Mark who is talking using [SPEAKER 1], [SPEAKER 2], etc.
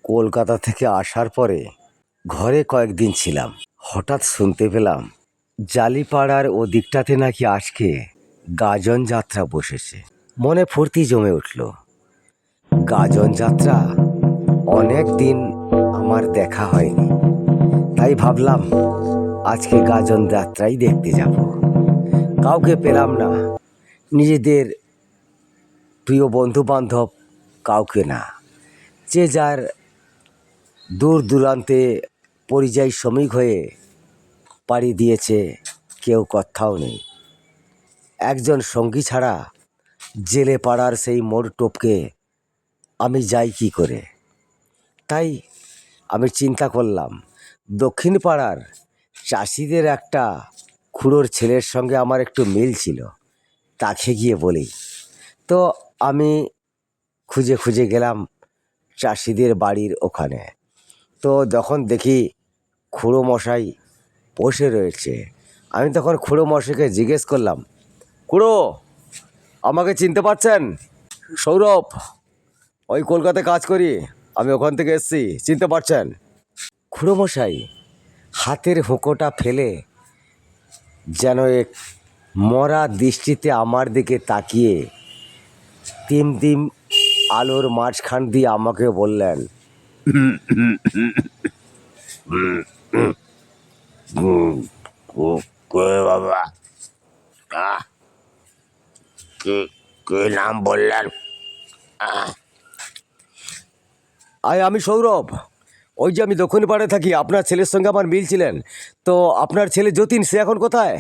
[SPEAKER 1] কলকাতা থেকে আসার পরে ঘরে কয়েকদিন ছিলাম। হঠাৎ শুনতে পেলাম জালিপাড়ার ওদিকটাতে নাকি আজকে গাজন যাত্রা বসেছে। মনে ফুর্তি জমে উঠল। গাজন যাত্রা অনেক দিন আমার দেখা হয়নি, তাই ভাবলাম আজকে গাজন যাত্রাই দেখতে যাব। কাউকে পেলাম না, নিজেদের প্রিয় বন্ধু বান্ধব কাউকে না। যে যার দূর দূরান্তে পরিযায়ী শ্রমিক হয়ে পাড়ি দিয়েছে, কেউ কোথাও নেই। একজন সঙ্গী ছাড়া জেলে পাড়ার সেই মোড় টপকে আমি যাই কি করে? তাই আমি চিন্তা করলাম, দক্ষিণ পাড়ার চাষিদের একটা খুড়োর ছেলের সঙ্গে আমার একটু মিল ছিল, তাকে গিয়ে বলি। তো আমি খুঁজে খুঁজে গেলাম চাষিদের বাড়ির ওখানে। তো যখন দেখি খুড়ো মশাই বসে রয়েছে, আমি তখন খুড়ো মশাইকে জিজ্ঞেস করলাম, খুড়ো আমাকে চিনতে পারছেন? সৌরভ, ওই কলকাতায় কাজ করি, আমি ওখান থেকে এসেছি, চিনতে পারছেন? খুড়ো মশাই হাতের হুঁকোটা ফেলে যেন এক মরা দৃষ্টিতে আমার দিকে তাকিয়ে তিম তিম আলোর মাঝখান দিয়ে আমাকে বললেন, বাবা কে নাম বললেন? আমি সৌরভ, ওই যে আমি দক্ষিণ পাড়ে থাকি, আপনার ছেলের সঙ্গে আমার মিল ছিলেন। তো আপনার ছেলে যতীন, সে এখন কোথায়?